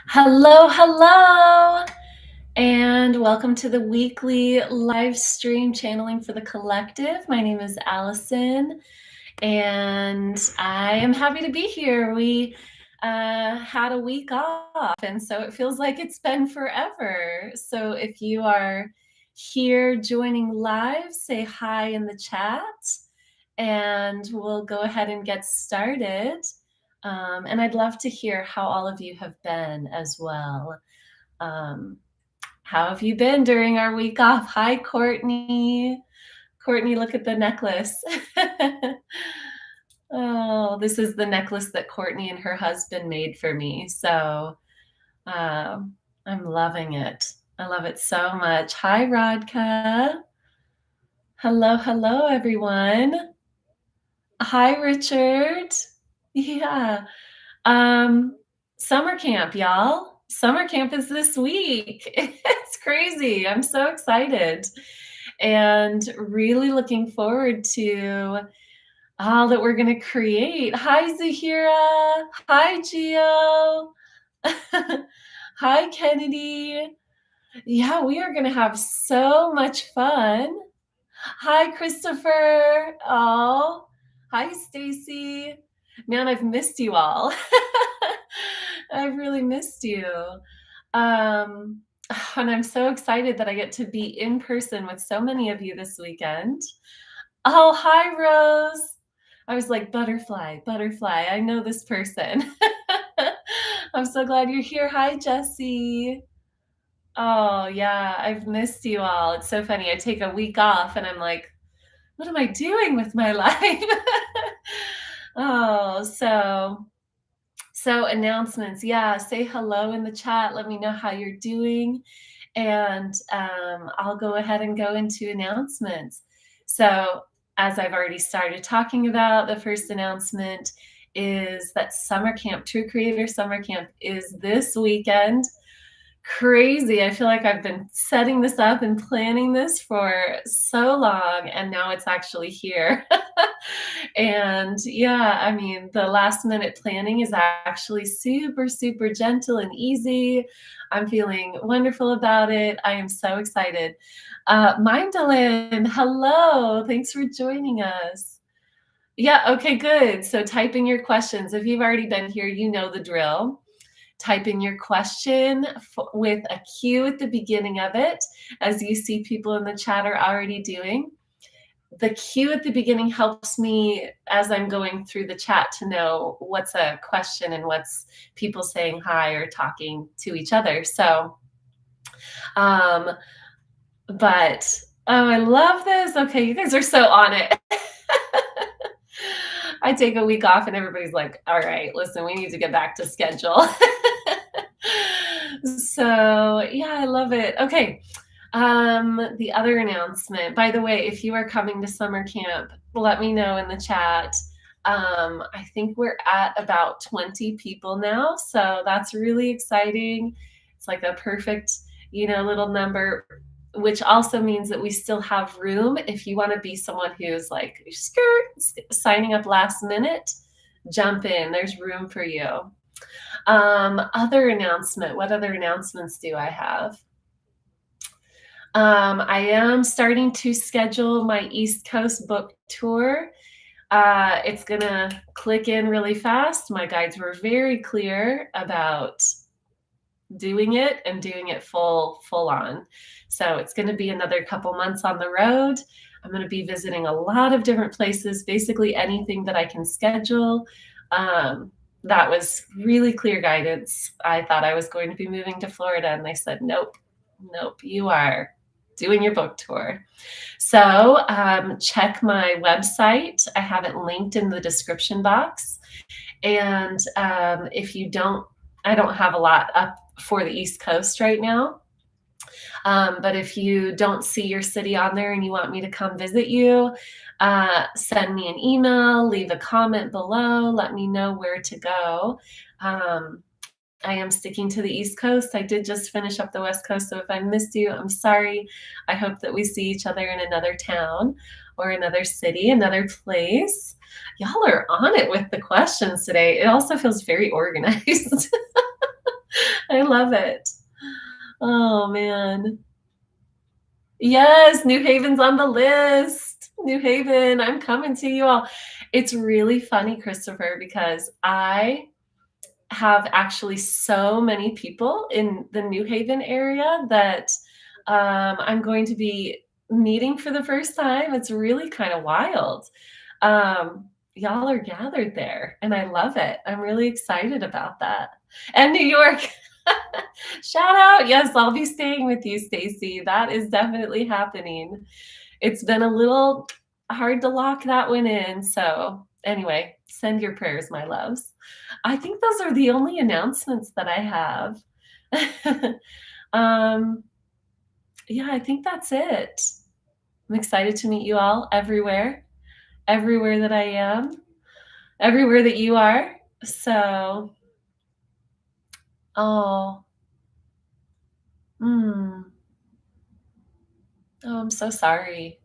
Hello, hello, and welcome to the weekly live stream channeling for the collective. My name is Allison, and I am happy to be here. We had a week off, and so it feels like it's been forever. So if you are here joining live, say hi in the chat, and we'll go ahead and get started. And I'd love to hear how all of you have been as well. Um, how have you been during our week off? Hi, Courtney. Courtney, look at the necklace. Oh, this is the necklace that Courtney and her husband made for me. So I'm loving it. I love it so much. Hi, Rodka. Hello, hello, everyone. Hi, Richard. Yeah. Um, Summer camp, y'all. Summer camp is this week. It's crazy. I'm so excited and really looking forward to all that we're going to create. Hi, Zahira. Hi, Gio. Hi, Kennedy. Yeah, we are going to have so much fun. Hi, Christopher. Oh, hi, Stacy. Man, I've missed you all. I've really missed you. And I'm so excited that I get to be in person with so many of you this weekend. Oh, hi, Rose. I was like, butterfly, butterfly. I know this person. I'm so glad you're here. Hi, Jessie. Oh, yeah, I've missed you all. It's so funny. I take a week off and I'm like, what am I doing with my life? Oh, so announcements. Yeah, say hello in the chat. Let me know how you're doing. And I'll go ahead and go into announcements. So as I've already started talking about, the first announcement is that summer camp, True Creator Summer Camp, is this weekend. Crazy. I feel like I've been setting this up and planning this for so long, and now it's actually here. And yeah, I mean, the last minute planning is actually super, super gentle and easy. I'm feeling wonderful about it. I am so excited. Mindalyn, hello. Thanks for joining us. Yeah, okay, good. So type in your questions. If you've already been here, you know the drill. Type in your question with a Q at the beginning of it, as you see people in the chat are already doing. The Q at the beginning helps me as I'm going through the chat to know what's a question and what's people saying hi or talking to each other. So, but oh, I love this. Okay, you guys are so on it. I take a week off and everybody's like, all right, listen, we need to get back to schedule. So yeah, I love it. Okay. The other announcement, by the way, if you are coming to summer camp, let me know in the chat. I think we're at about 20 people now, so that's really exciting. It's like a perfect, little number, which also means that we still have room if you want to be someone who's like signing up last minute, jump in. There's room for you. Other announcement. What other announcements do I have? I am starting to schedule my East Coast book tour. It's going to click in really fast. My guides were very clear about doing it and doing it full on. So it's going to be another couple months on the road. I'm going to be visiting a lot of different places, basically anything that I can schedule. That was really clear guidance. I thought I was going to be moving to Florida, and they said, nope, you are doing your book tour. So check my website. I have it linked in the description box. And if you don't, I don't have a lot up for the East Coast right now. But if you don't see your city on there and you want me to come visit you, send me an email, leave a comment below, let me know where to go. I am sticking to the East Coast. I did just finish up the West Coast, so if I missed you, I'm sorry. I hope that we see each other in another town or another city, another place. Y'all are on it with the questions today. It also feels very organized. I love it. Oh, man. Yes, New Haven's on the list. New Haven, I'm coming to you all. It's really funny, Christopher, because I have actually so many people in the New Haven area that I'm going to be meeting for the first time. It's really kind of wild. Y'all are gathered there, and I love it. I'm really excited about that. And New York, shout out. Yes, I'll be staying with you, Stacy. That is definitely happening. It's been a little hard to lock that one in. So, anyway, send your prayers, my loves. I think those are the only announcements that I have. um, yeah, I think that's it. I'm excited to meet you all everywhere that I am, everywhere that you are. So, oh, mm, oh, I'm so sorry,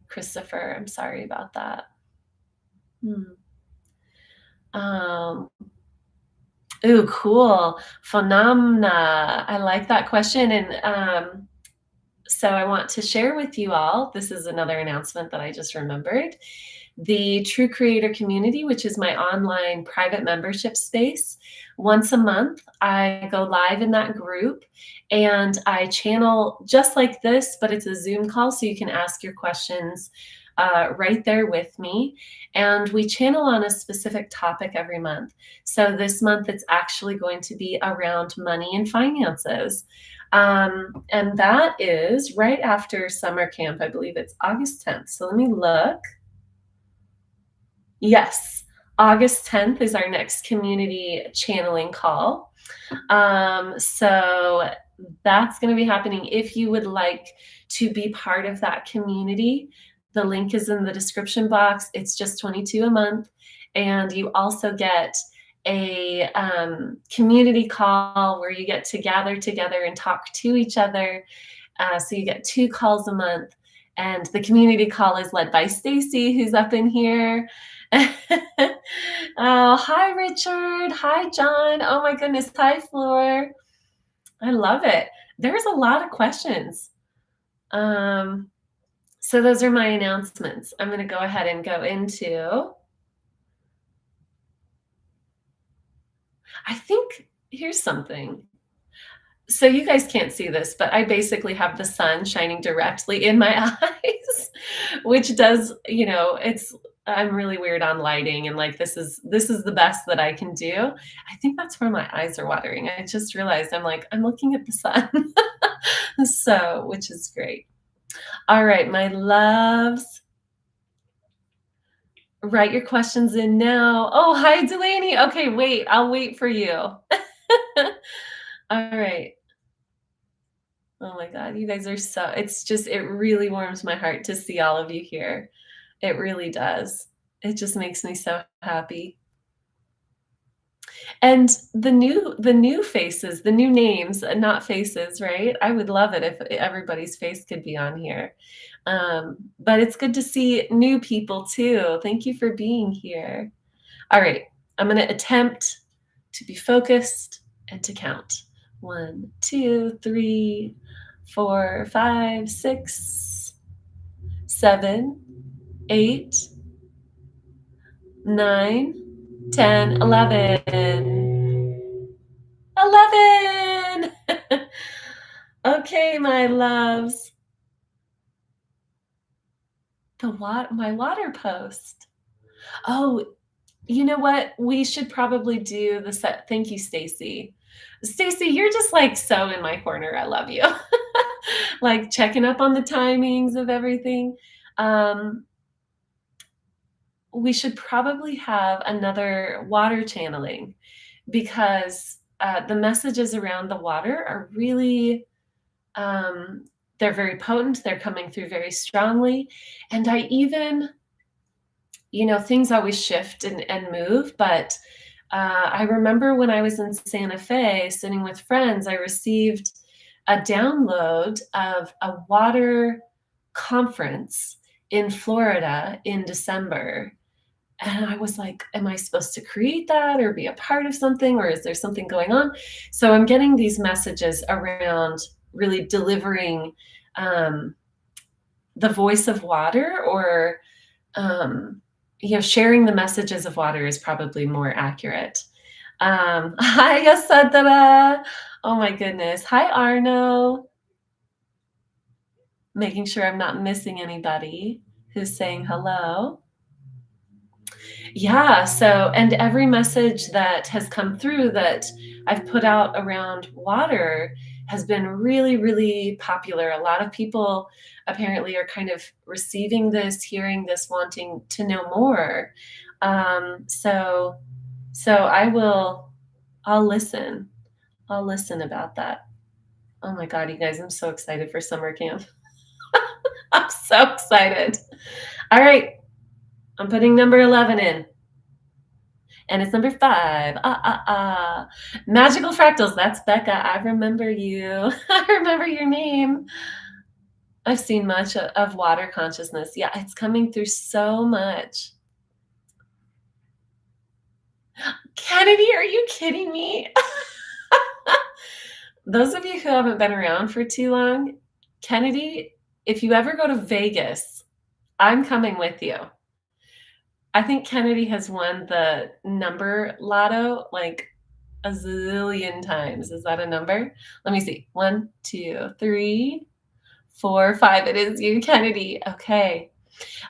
Christopher. I'm sorry about that. Hmm. Um, ooh, cool. Phenomena. I like that question. And so I want to share with you all, this is another announcement that I just remembered. The True Creator Community, which is my online private membership space. Once a month, I go live in that group and I channel just like this, but it's a Zoom call, so you can ask your questions right there with me. And we channel on a specific topic every month. So this month, it's actually going to be around money and finances. And that is right after summer camp. I believe it's August 10th. So let me look. Yes, August 10th is our next community channeling call. So that's going to be happening. If you would like to be part of that community, the link is in the description box. It's just $22 a month. And you also get a community call where you get to gather together and talk to each other. So you get 2 calls a month. And the community call is led by Stacy, who's up in here. Oh, hi, Richard. Hi, John. Oh, my goodness. Hi, Floor. I love it. There's a lot of questions. So those are my announcements. I'm going to go ahead and go into, I think, here's something. So you guys can't see this, but I basically have the sun shining directly in my eyes, which does, I'm really weird on lighting, and like this is the best that I can do. I think that's where my eyes are watering. I just realized I'm looking at the sun. So, which is great. All right, my loves. Write your questions in now. Oh, hi, Delaney. Okay, wait. I'll wait for you. All right. Oh my God, you guys are it really warms my heart to see all of you here. It really does. It just makes me so happy. And the new faces, the new names, not faces, right? I would love it if everybody's face could be on here. But it's good to see new people too. Thank you for being here. All right, I'm going to attempt to be focused and to count. 1, 2, 3, 4, 5, 6, 7, 8, 9, 10, 11. 11! Okay, my loves. My water post. Oh, you know what? We should probably do the set. Thank you, Stacy. Stacy, you're just like so in my corner. I love you. Like checking up on the timings of everything. We should probably have another water channeling because the messages around the water are really, they're very potent. They're coming through very strongly. And I even, things always shift and move, but I remember when I was in Santa Fe sitting with friends, I received a download of a water conference in Florida in December. And I was like, am I supposed to create that or be a part of something, or is there something going on? So I'm getting these messages around really delivering um, the voice of water, or um, sharing the messages of water is probably more accurate. Hi, Yasadara. Oh my goodness. Hi, Arno. Making sure I'm not missing anybody who's saying hello. Yeah, so and every message that has come through that I've put out around water has been really, really popular. A lot of people apparently are kind of receiving this, hearing this, wanting to know more. So I'll listen. I'll listen about that. Oh my God, you guys, I'm so excited for summer camp. I'm so excited. All right, I'm putting number 11 in. And it's number 5. Magical fractals. That's Becca. I remember you. I remember your name. I've seen much of water consciousness. Yeah, it's coming through so much. Kennedy, are you kidding me? Those of you who haven't been around for too long, Kennedy, if you ever go to Vegas, I'm coming with you. I think Kennedy has won the number lotto like a zillion times. Is that a number? Let me see. 1, 2, 3, 4, 5. It is you, Kennedy. Okay.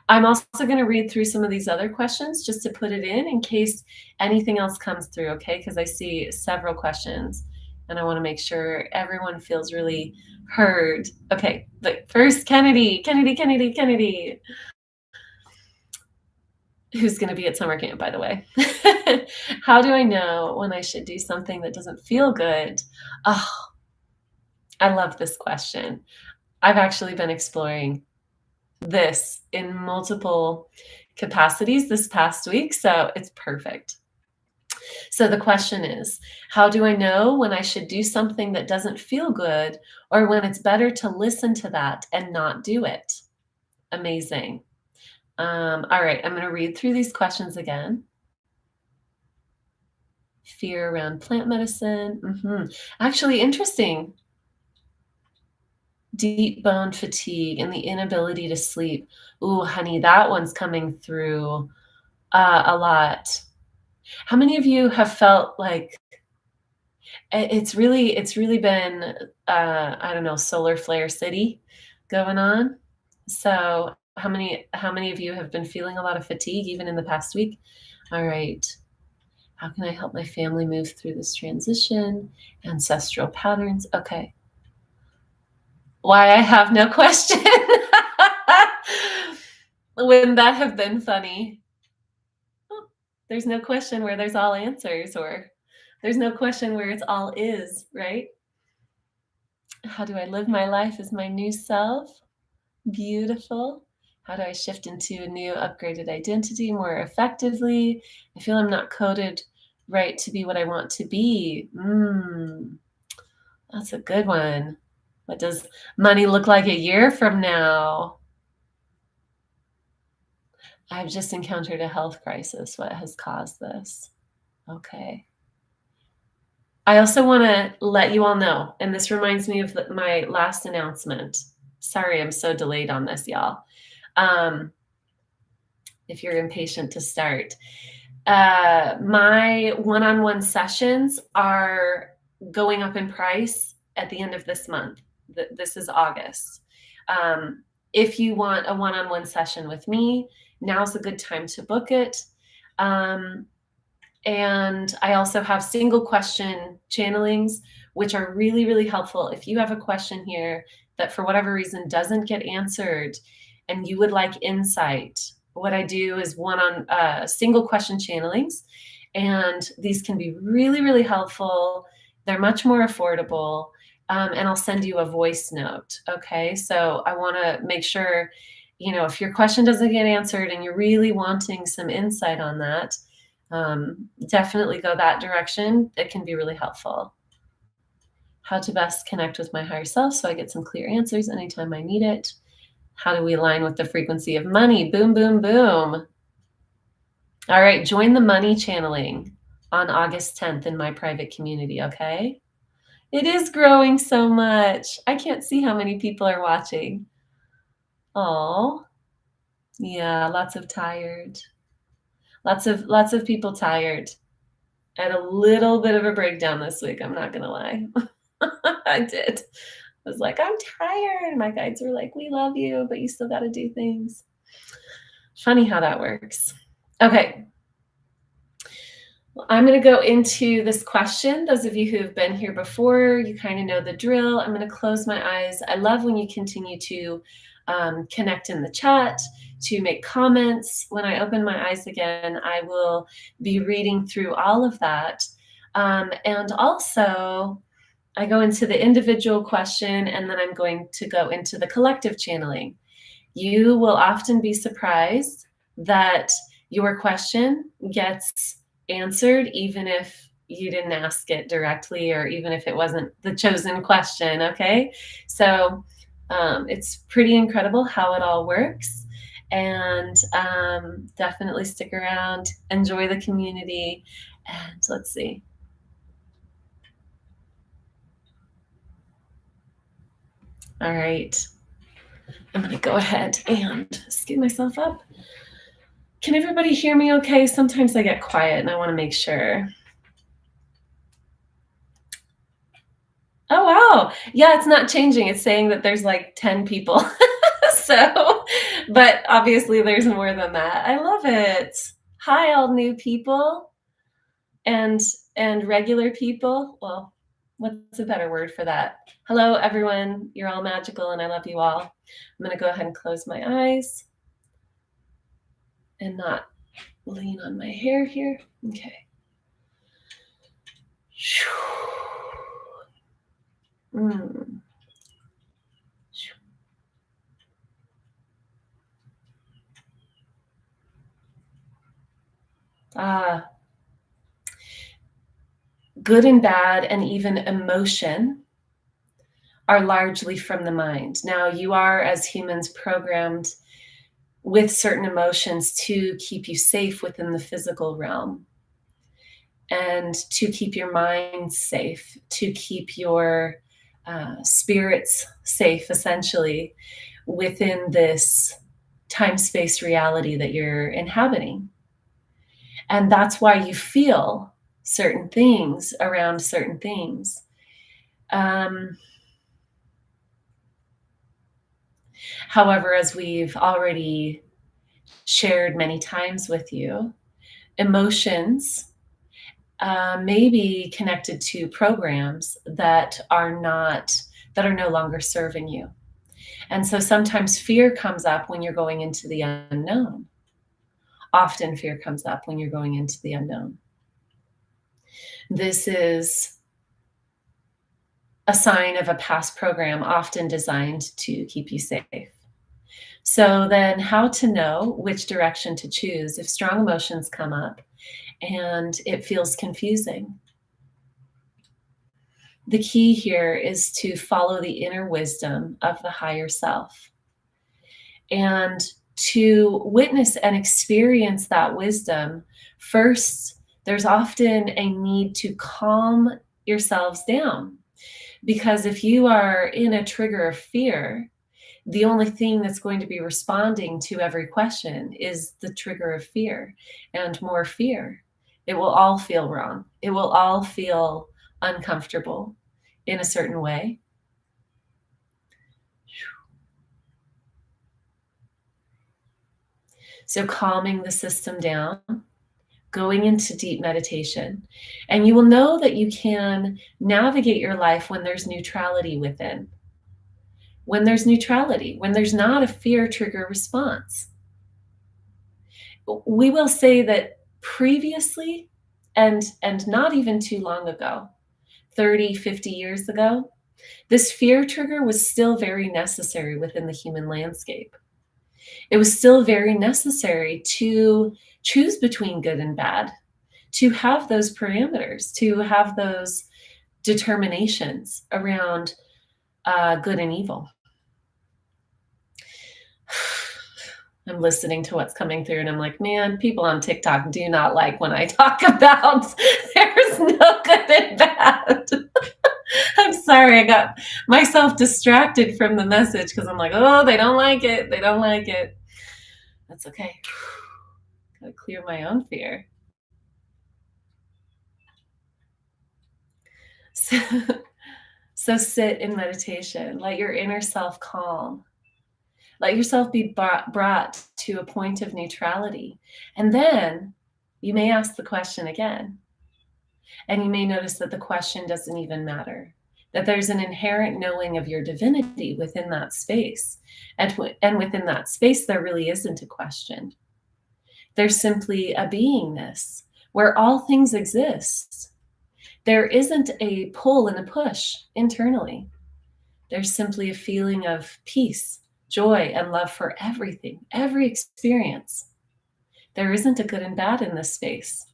I'm also going to read through some of these other questions just to put it in case anything else comes through, okay? Because I see several questions and I want to make sure everyone feels really heard. Okay, but first, Kennedy. Who's going to be at summer camp, by the way. How do I know when I should do something that doesn't feel good? Oh, I love this question. I've actually been exploring this in multiple capacities this past week, so it's perfect. So the question is, how do I know when I should do something that doesn't feel good, or when it's better to listen to that and not do it? Amazing. All right, I'm going to read through these questions again. Fear around plant medicine. Actually, interesting. Deep bone fatigue and the inability to sleep. Ooh, honey, that one's coming through a lot. How many of you have felt like it's really been I don't know, solar flare city going on? So how many of you have been feeling a lot of fatigue even in the past week? All right. How can I help my family move through this transition? Ancestral patterns. Okay. Why I have no question. Wouldn't that have been funny? Oh, there's no question where there's all answers, or there's no question where it's all is, right? How do I live my life as my new self? Beautiful. How do I shift into a new upgraded identity more effectively? I feel I'm not coded right to be what I want to be. That's a good one. What does money look like a year from now? I've just encountered a health crisis. What has caused this? Okay. I also want to let you all know, and this reminds me of my last announcement. Sorry, I'm so delayed on this, y'all. If you're impatient to start. My one-on-one sessions are going up in price at the end of this month. This is August. If you want a one-on-one session with me, now's a good time to book it. And I also have single question channelings, which are really, really helpful. If you have a question here that for whatever reason doesn't get answered and you would like insight, what I do is one-on single question channelings. And these can be really, really helpful. They're much more affordable. And I'll send you a voice note. Okay. So I want to make sure, if your question doesn't get answered and you're really wanting some insight on that, definitely go that direction. It can be really helpful. How to best connect with my higher self so I get some clear answers anytime I need it. How do we align with the frequency of money? Boom, boom, boom. All right, join the money channeling on August 10th in my private community, okay? It is growing so much. I can't see how many people are watching. Oh, yeah, lots of tired. Lots of people tired. I had a little bit of a breakdown this week, I'm not gonna lie. I did. I was like, "I'm tired." My guides were like, "We love you, but you still gotta do things." Funny how that works. Okay. Well, I'm going to go into this question. Those of you who have been here before, you kind of know the drill. I'm going to close my eyes. I love when you continue to connect in the chat, to make comments. When I open my eyes again, I will be reading through all of that. And also, I go into the individual question, and then I'm going to go into the collective channeling. You will often be surprised that your question gets answered, even if you didn't ask it directly or even if it wasn't the chosen question. Okay. So it's pretty incredible how it all works. And definitely stick around, enjoy the community. And let's see. All right. I'm going to go ahead and scoot myself up. Can everybody hear me okay? Sometimes I get quiet and I want to make sure. Oh, wow. Yeah, it's not changing. It's saying that there's like 10 people. So, but obviously there's more than that. I love it. Hi, all new people and regular people. Well, what's a better word for that? Hello, everyone. You're all magical and I love you all. I'm going to go ahead and close my eyes and not lean on my hair here. Okay. Mm. Good and bad and even emotion are largely from the mind. Now, you are, as humans, programmed with certain emotions to keep you safe within the physical realm and to keep your mind safe, to keep your spirits safe, essentially, within this time-space reality that you're inhabiting. And that's why you feel certain things around certain things. However, as we've already shared many times with you, emotions may be connected to programs that are no longer serving you. And so sometimes fear comes up when you're going into the unknown. Often fear comes up when you're going into the unknown. This is a sign of a past program, often designed to keep you safe. So then how to know which direction to choose if strong emotions come up and it feels confusing. The key here is to follow the inner wisdom of the higher self and to witness and experience that wisdom. First, there's often a need to calm yourselves down, because if you are in a trigger of fear, the only thing that's going to be responding to every question is the trigger of fear and more fear. It will all feel wrong. It will all feel uncomfortable in a certain way. So calming the system down, going into deep meditation, and you will know that you can navigate your life when there's neutrality within. When there's neutrality, when there's not a fear trigger response. We will say that previously, and not even too long ago, 30, 50 years ago, this fear trigger was still very necessary within the human landscape. It was still very necessary to choose between good and bad, to have those parameters, to have those determinations around good and evil. I'm listening to what's coming through and I'm like, man, people on TikTok do not like when I talk about there's no good and bad. I'm sorry, I got myself distracted from the message because I'm like, oh, they don't like it. They don't like it. That's okay. Gotta clear my own fear. So, so sit in meditation. Let your inner self calm. Let yourself be brought to a point of neutrality. And then you may ask the question again. And you may notice that the question doesn't even matter, that there's an inherent knowing of your divinity within that space. And within that space, there really isn't a question. There's simply a beingness where all things exist. There isn't a pull and a push internally. There's simply a feeling of peace, joy, and love for everything, every experience. There isn't a good and bad in this space.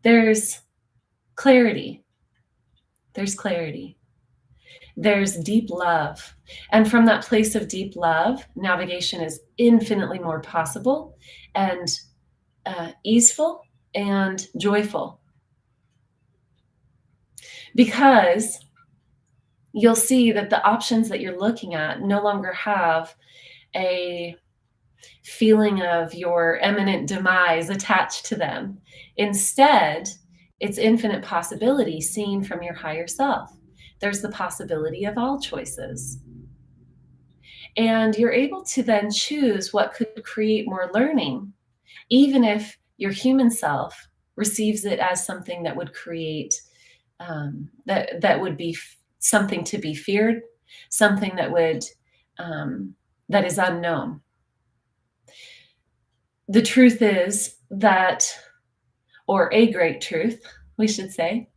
There's clarity. There's clarity. There's deep love. And from that place of deep love, navigation is infinitely more possible and easeful and joyful. Because you'll see that the options that you're looking at no longer have a feeling of your imminent demise attached to them. Instead, it's infinite possibility seen from your higher self. There's the possibility of all choices. And you're able to then choose what could create more learning, even if your human self receives it as something that would create, that would be something to be feared, something that would, that is unknown. The truth is that, or a great truth, we should say,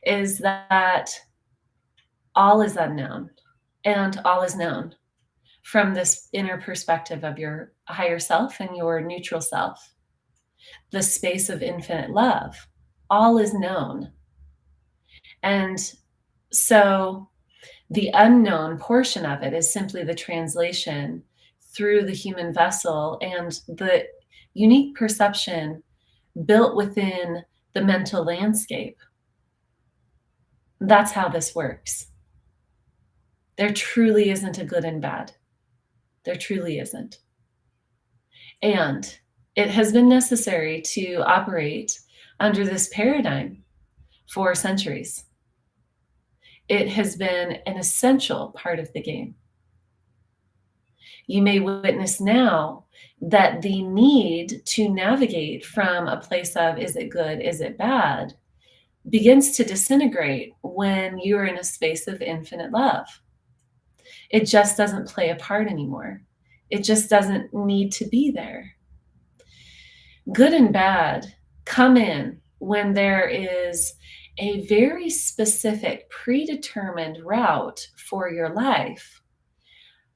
is that all is unknown and all is known from this inner perspective of your higher self and your neutral self, the space of infinite love. All is known. And so the unknown portion of it is simply the translation through the human vessel and the unique perception built within the mental landscape. That's how this works. There truly isn't a good and bad. There truly isn't. And it has been necessary to operate under this paradigm for centuries. It has been an essential part of the game. You may witness now that the need to navigate from a place of, is it good, is it bad, begins to disintegrate when you're in a space of infinite love. It just doesn't play a part anymore. It just doesn't need to be there. Good and bad come in when there is a very specific, predetermined route for your life,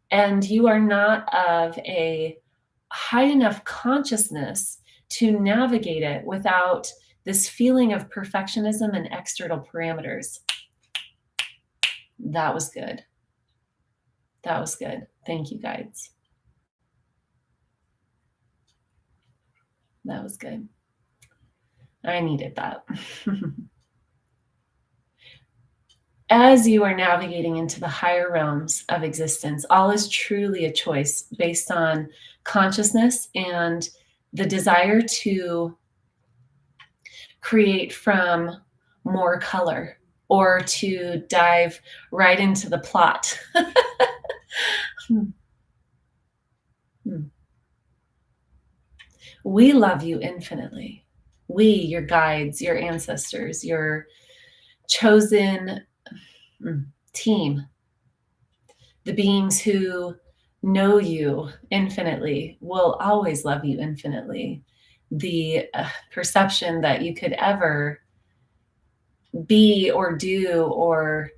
and you are not of a high enough consciousness to navigate it without this feeling of perfectionism and external parameters. That was good. That was good. Thank you, guides. That was good. I needed that. As you are navigating into the higher realms of existence, all is truly a choice based on consciousness and the desire to create from more color or to dive right into the plot. We love you infinitely. We, your guides, your ancestors, your chosen team, the beings who know you infinitely will always love you infinitely. The perception that you could ever be or do or